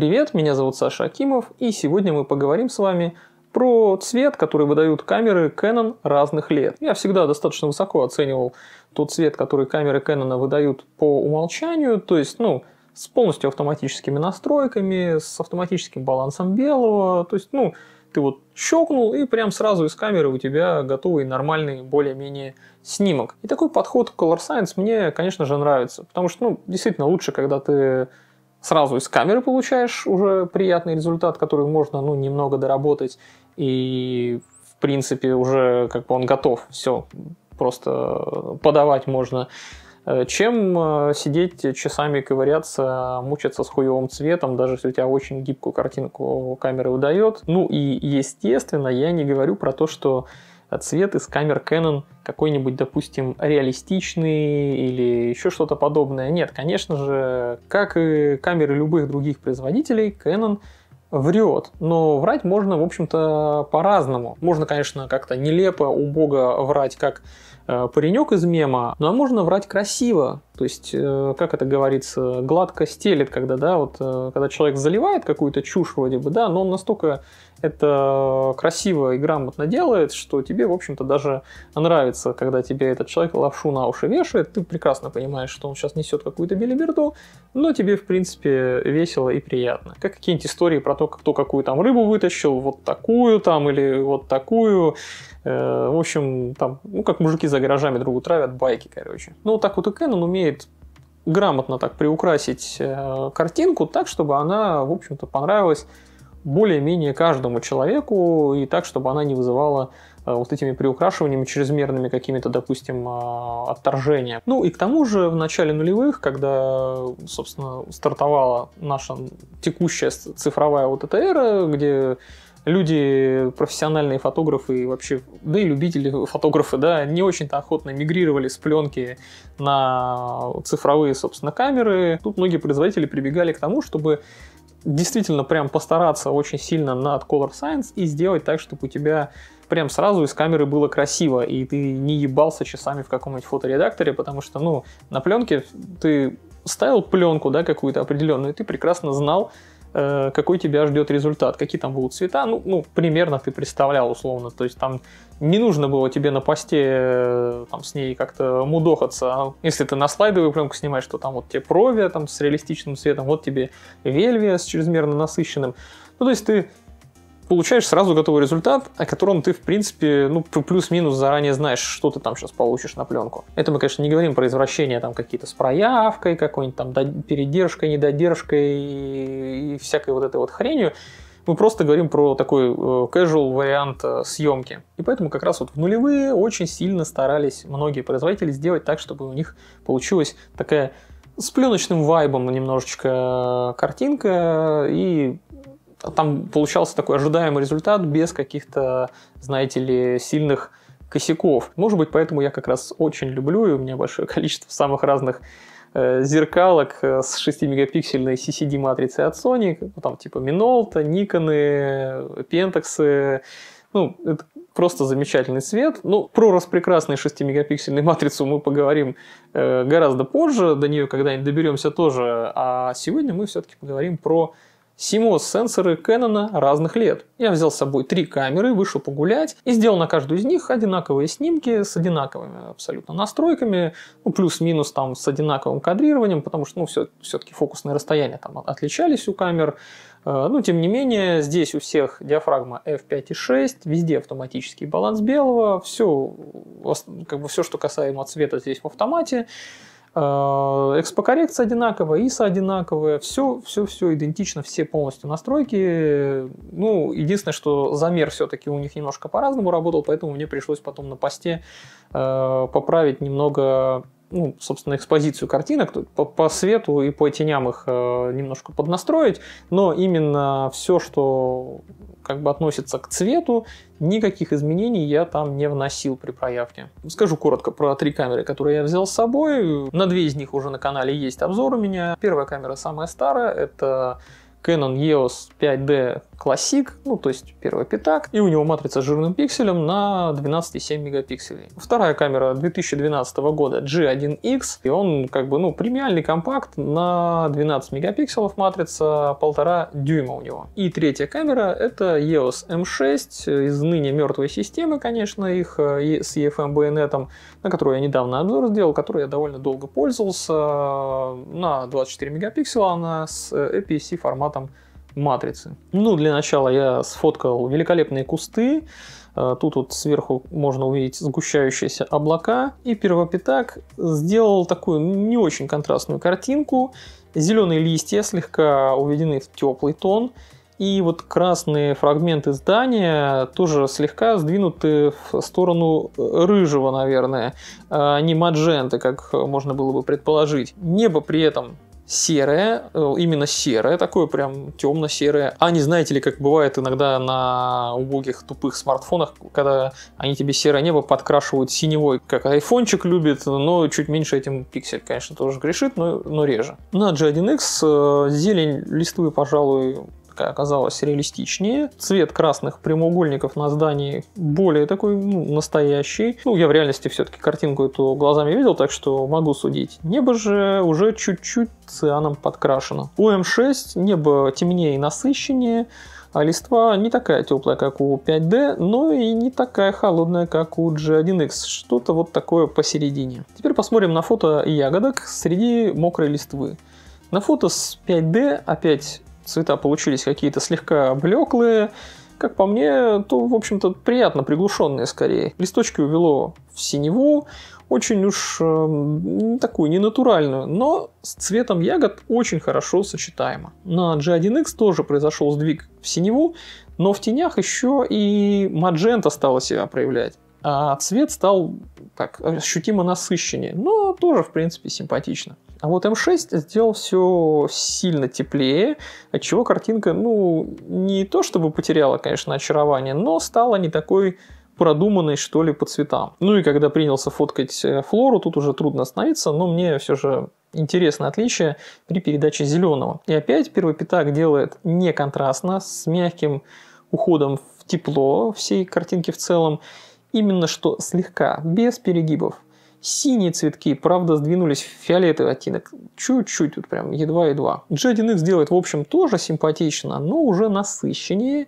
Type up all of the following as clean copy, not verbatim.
Привет, меня зовут Саша Акимов, и сегодня мы поговорим с вами про цвет, который выдают камеры Canon разных лет. Я всегда достаточно высоко оценивал тот цвет, который камеры Canon выдают по умолчанию, то есть, с полностью автоматическими настройками, с автоматическим балансом белого, то есть, ты вот щелкнул, и прям сразу из камеры у тебя готовый нормальный, более-менее снимок. И такой подход Color Science мне, конечно же, нравится, потому что, действительно лучше, когда ты сразу из камеры получаешь уже приятный результат, который можно, немного доработать, и, в принципе, уже он готов, все, просто подавать можно, чем сидеть часами, ковыряться, мучиться с хуевым цветом, даже если у тебя очень гибкую картинку камера выдает. И, естественно, я не говорю про то, что цвет из камер Canon какой-нибудь, допустим, реалистичный или еще что-то подобное. Нет, конечно же, как и камеры любых других производителей, Canon врет. Но врать можно, в общем-то, по-разному. Можно, конечно, как-то нелепо, убого врать, как паренек из мема, а можно врать красиво. То есть, как это говорится, гладко стелет, когда человек заливает какую-то чушь вроде бы, но он настолько это красиво и грамотно делает, что тебе, в общем-то, даже нравится, когда тебе этот человек лапшу на уши вешает. Ты прекрасно понимаешь, что он сейчас несет какую-то белиберду, но тебе, в принципе, весело и приятно. Как какие-нибудь истории про то, кто какую там рыбу вытащил, вот такую там или вот такую. В общем, как мужики за гаражами другу травят, байки, короче. Так вот и Canon умеет грамотно так приукрасить картинку так, чтобы она, в общем-то, понравилась более-менее каждому человеку, и так, чтобы она не вызывала вот этими приукрашиваниями чрезмерными какими-то, допустим, отторжения. И к тому же в начале нулевых, когда, собственно, стартовала наша текущая цифровая вот эта эра, где люди, профессиональные фотографы и вообще, да и любители фотографы, не очень-то охотно мигрировали с пленки на цифровые, собственно, камеры. Тут многие производители прибегали к тому, чтобы действительно прям постараться очень сильно над Color Science и сделать так, чтобы у тебя прям сразу из камеры было красиво, и ты не ебался часами в каком-нибудь фоторедакторе, потому что, на пленке ты ставил пленку, какую-то определенную, и ты прекрасно знал, какой тебя ждет результат, какие там будут цвета, примерно ты представлял условно, то есть там не нужно было тебе на посте с ней как-то мудохаться, если ты на слайдовую пленку снимаешь, то там вот тебе Провия с реалистичным цветом, вот тебе Вельвия с чрезмерно насыщенным, то есть ты получаешь сразу готовый результат, о котором ты, в принципе, плюс-минус заранее знаешь, что ты там сейчас получишь на пленку. Это мы, конечно, не говорим про извращения какие-то с проявкой, какой-нибудь передержкой, недодержкой и всякой вот этой вот хренью. Мы просто говорим про такой casual вариант съемки. И поэтому как раз вот в нулевые очень сильно старались многие производители сделать так, чтобы у них получилась такая с пленочным вайбом немножечко картинка, и там получался такой ожидаемый результат без каких-то, знаете ли, сильных косяков. Может быть, поэтому я как раз очень люблю, и у меня большое количество самых разных зеркалок с 6-мегапиксельной CCD матрицей от Sony, типа Minolta, Nikon, Pentax. Это просто замечательный цвет. Про распрекрасную 6-мегапиксельную матрицу мы поговорим гораздо позже, до нее когда-нибудь доберемся тоже. А сегодня мы все-таки поговорим про CMOS-сенсоры Canon разных лет. Я взял с собой 3 камеры, вышел погулять и сделал на каждую из них одинаковые снимки с одинаковыми абсолютно настройками, плюс-минус с одинаковым кадрированием, потому что все-таки фокусные расстояния отличались у камер. Тем не менее, здесь у всех диафрагма f5.6, везде автоматический баланс белого, все, что касаемо цвета здесь в автомате. Экспокоррекция одинаковая, ISO одинаковая, все идентично, все полностью настройки. Единственное, что замер все-таки у них немножко по-разному работал, поэтому мне пришлось потом на посте поправить немного, собственно, экспозицию картинок, по свету и по теням их немножко поднастроить, но именно все, что относится к цвету, никаких изменений я там не вносил при проявке. Скажу коротко про 3 камеры, которые я взял с собой. На 2 из них уже на канале есть обзор у меня. Первая камера самая старая, это Canon EOS 5D Classic, ну то есть первый пятак, и у него матрица с жирным пикселем на 12,7 мегапикселей. Вторая камера 2012 года G1X, и он как бы, ну, премиальный компакт на 12 мегапикселов, матрица 1,5 дюйма у него. И третья камера это EOS M6 из ныне мертвой системы, конечно, их с EFM байонетом, на которую я недавно обзор сделал, которой я довольно долго пользовался, на 24 мегапикселя, она с APS-C форматом матрицы. Ну, для начала я сфоткал великолепные кусты. Тут вот сверху можно увидеть сгущающиеся облака. И первопятак сделал такую не очень контрастную картинку. Зеленые листья слегка уведены в теплый тон. И вот красные фрагменты здания тоже слегка сдвинуты в сторону рыжего, наверное, а не мадженты, как можно было бы предположить. Небо при этом серое, именно серое, такое прям темно-серое. А не знаете ли, как бывает иногда на убогих тупых смартфонах, когда они тебе серое небо подкрашивают синевой, как айфончик любит, но чуть меньше этим пиксель, конечно, тоже грешит, но реже. На G1X зелень листвы, пожалуй, оказалось реалистичнее. Цвет красных прямоугольников на здании более такой, ну, настоящий. Ну, я в реальности все-таки картинку эту глазами видел, так что могу судить. Небо же уже чуть-чуть цианом подкрашено. У М6 небо темнее и насыщеннее, а листва не такая теплая, как у 5D, но и не такая холодная, как у G1X. Что-то вот такое посередине. Теперь посмотрим на фото ягодок среди мокрой листвы. На фото с 5D опять цвета получились какие-то слегка блеклые. Как по мне, то, в общем-то, приятно приглушенные скорее. Листочки увело в синеву, очень уж такую ненатуральную, но с цветом ягод очень хорошо сочетаемо. На G1X тоже произошел сдвиг в синеву, но в тенях еще и маджента стала себя проявлять. А цвет стал так ощутимо насыщеннее, но тоже, в принципе, симпатично. А вот М6 сделал все сильно теплее, отчего картинка, ну, не то чтобы потеряла, конечно, очарование, но стала не такой продуманной, что ли, по цветам. Ну и когда принялся фоткать флору, тут уже трудно остановиться, но мне все же интересно отличие при передаче зеленого. И опять первый пятак делает не контрастно, с мягким уходом в тепло всей картинки в целом, именно что слегка, без перегибов. Синие цветки, правда, сдвинулись в фиолетовый оттенок. Чуть-чуть, вот прям едва-едва. G1X делает, в общем, тоже симпатично, но уже насыщеннее.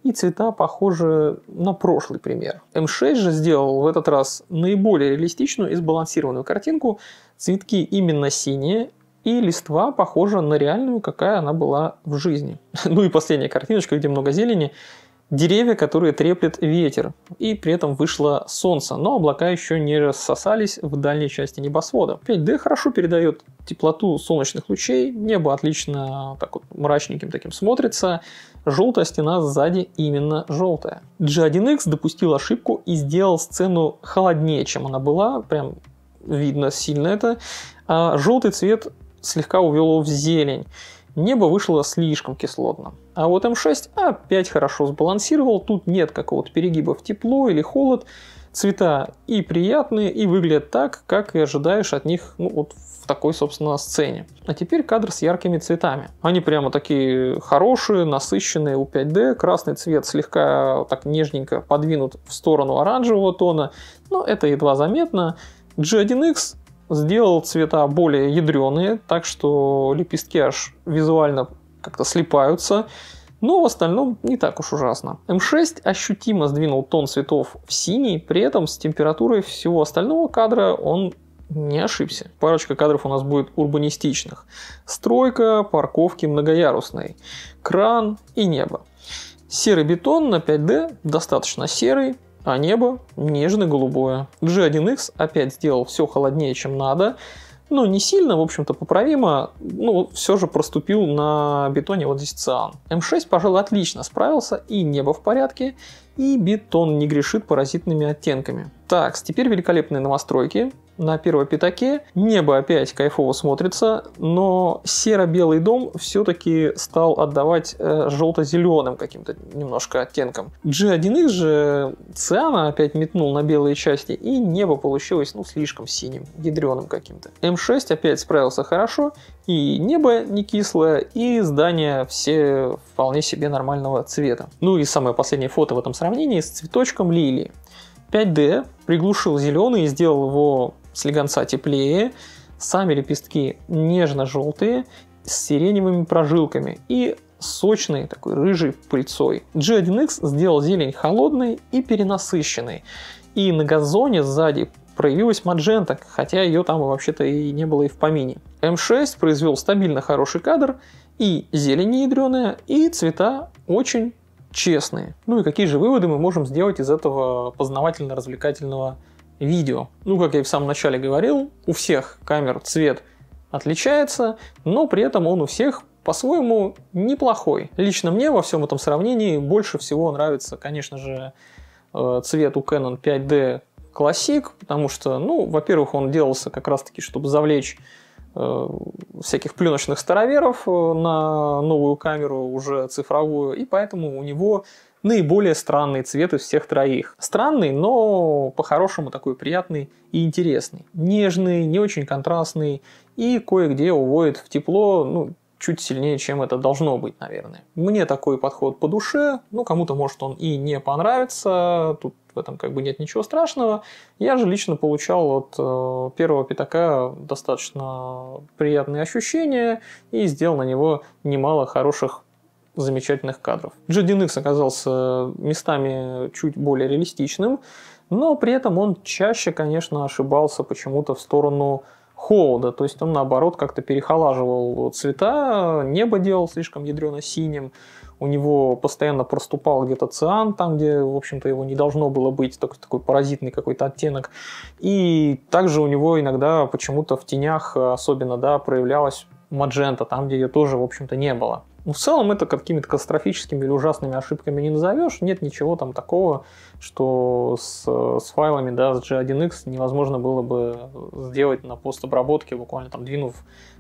И цвета похожи на прошлый пример. М6 же сделал в этот раз наиболее реалистичную и сбалансированную картинку. Цветки именно синие. И листва похожа на реальную, какая она была в жизни. Ну и последняя картиночка, где много зелени. Деревья, которые треплет ветер, и при этом вышло солнце, но облака еще не рассосались в дальней части небосвода. 5D хорошо передает теплоту солнечных лучей, небо отлично так вот мрачненьким таким смотрится, желтая стена сзади именно желтая. G1X допустил ошибку и сделал сцену холоднее, чем она была, прям видно сильно это, а желтый цвет слегка увело в зелень. Небо вышло слишком кислотно. А вот М6 опять хорошо сбалансировал. Тут нет какого-то перегиба в тепло или холод. Цвета и приятные, и выглядят так, как и ожидаешь от них, ну, вот в такой, собственно, сцене. А теперь кадр с яркими цветами. Они прямо такие хорошие, насыщенные у 5D. Красный цвет слегка так нежненько подвинут в сторону оранжевого тона. Но это едва заметно. G1X сделал цвета более ядреные, так что лепестки аж визуально как-то слипаются, но в остальном не так уж ужасно. М6 ощутимо сдвинул тон цветов в синий, при этом с температурой всего остального кадра он не ошибся. Парочка кадров у нас будет урбанистичных. Стройка, парковки многоярусной, кран и небо. Серый бетон на 5D достаточно серый, а небо нежно-голубое. G1X опять сделал все холоднее, чем надо. Ну, не сильно, в общем-то, поправимо, но все же проступил на бетоне вот здесь циан. М6, пожалуй, отлично справился, и небо в порядке, и бетон не грешит паразитными оттенками. Так, теперь великолепные новостройки. на первой пятаке. Небо опять кайфово смотрится, но серо-белый дом все-таки стал отдавать желто-зеленым каким-то немножко оттенком. G1X же циана опять метнул на белые части, и небо получилось, ну, слишком синим, ядреным каким-то. M6 опять справился хорошо, и небо не кислое, и здания все вполне себе нормального цвета. Ну и самое последнее фото в этом сравнении с цветочком лилии. 5D приглушил зеленый и сделал его слегонца теплее. Сами лепестки нежно-желтые, с сиреневыми прожилками и сочной такой рыжей пыльцой. G1X сделал зелень холодной и перенасыщенной. И на газоне сзади проявилась маджента, хотя ее там вообще-то и не было и в помине. M6 произвел стабильно хороший кадр, и зелень не ядреная, и цвета очень честные. Ну и какие же выводы мы можем сделать из этого познавательно-развлекательного видео? Ну, как я и в самом начале говорил, у всех камер цвет отличается, но при этом он у всех по-своему неплохой. Лично мне во всем этом сравнении больше всего нравится, конечно же, цвет у Canon 5D Classic, потому что, ну, во-первых, он делался как раз-таки, чтобы завлечь всяких пленочных староверов на новую камеру, уже цифровую, и поэтому у него наиболее странный цвет из всех троих. Странный, но по-хорошему такой приятный и интересный. Нежный, не очень контрастный и кое-где уводит в тепло, ну, чуть сильнее, чем это должно быть, наверное. Мне такой подход по душе, ну, кому-то, может, он и не понравится, тут в этом как бы нет ничего страшного. Я же лично получал от первого пятака достаточно приятные ощущения и сделал на него немало хороших, замечательных кадров. G1X оказался местами чуть более реалистичным, но при этом он чаще, конечно, ошибался почему-то в сторону холода, то есть он наоборот как-то перехолаживал цвета, небо делал слишком ядрено-синим, у него постоянно проступал где-то циан, там, где, в общем-то, его не должно было быть, такой паразитный какой-то оттенок. И также у него иногда почему-то в тенях особенно, да, проявлялась маджента, там, где ее тоже, в общем-то, не было. Но в целом это какими-то катастрофическими или ужасными ошибками не назовешь. Нет ничего там такого, что с файлами, да, с G1X невозможно было бы сделать на постобработке, буквально там двинув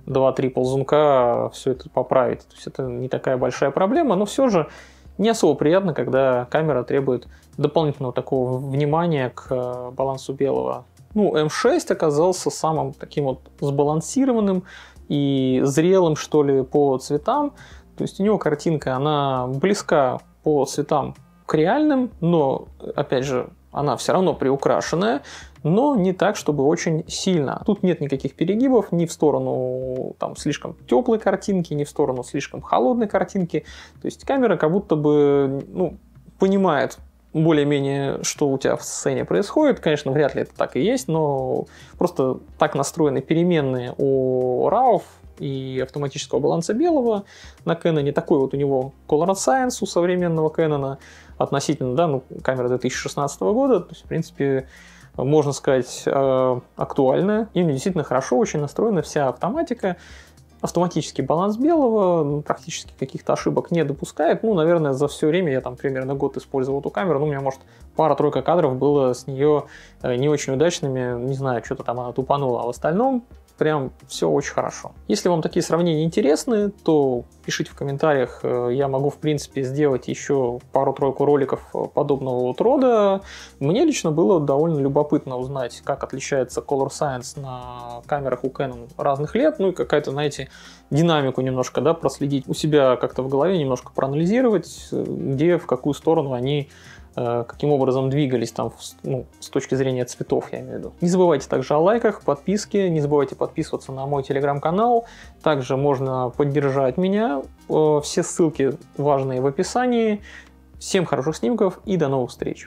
2-3 ползунка, все это поправить. То есть это не такая большая проблема, но все же не особо приятно, когда камера требует дополнительного такого внимания к балансу белого. Ну, M6 оказался самым таким вот сбалансированным и зрелым, что ли, по цветам. То есть у него картинка, она близка по цветам к реальным, но, опять же, она все равно приукрашенная, но не так, чтобы очень сильно. Тут нет никаких перегибов ни в сторону там слишком теплой картинки, ни в сторону слишком холодной картинки. То есть камера как будто бы, ну, понимает более-менее, что у тебя в сцене происходит. Конечно, вряд ли это так и есть, но просто так настроены переменные у RAW и автоматического баланса белого на Canon. Такой вот у него Color Science у современного Canon относительно, да, ну, камера 2016 года. То есть, в принципе, можно сказать, актуальная. И действительно хорошо очень настроена вся автоматика. Автоматический баланс белого, практически каких-то ошибок не допускает. Ну, наверное, за все время я там примерно год использовал эту камеру. Ну, у меня, может, пара-тройка кадров было с нее не очень удачными. Не знаю, что-то там она тупанула. А в остальном прям все очень хорошо. Если вам такие сравнения интересны, то пишите в комментариях. Я могу, в принципе, сделать еще пару-тройку роликов подобного вот рода. Мне лично было довольно любопытно узнать, как отличается Color Science на камерах у Canon разных лет. Ну и какая-то, знаете, динамику немножко, да, проследить. У себя как-то в голове немножко проанализировать, где, в какую сторону они каким образом двигались там, ну, с точки зрения цветов, я имею в виду. Не забывайте также о лайках, подписке, не забывайте подписываться на мой телеграм-канал. Также можно поддержать меня. Все ссылки важные в описании. Всем хороших снимков и до новых встреч!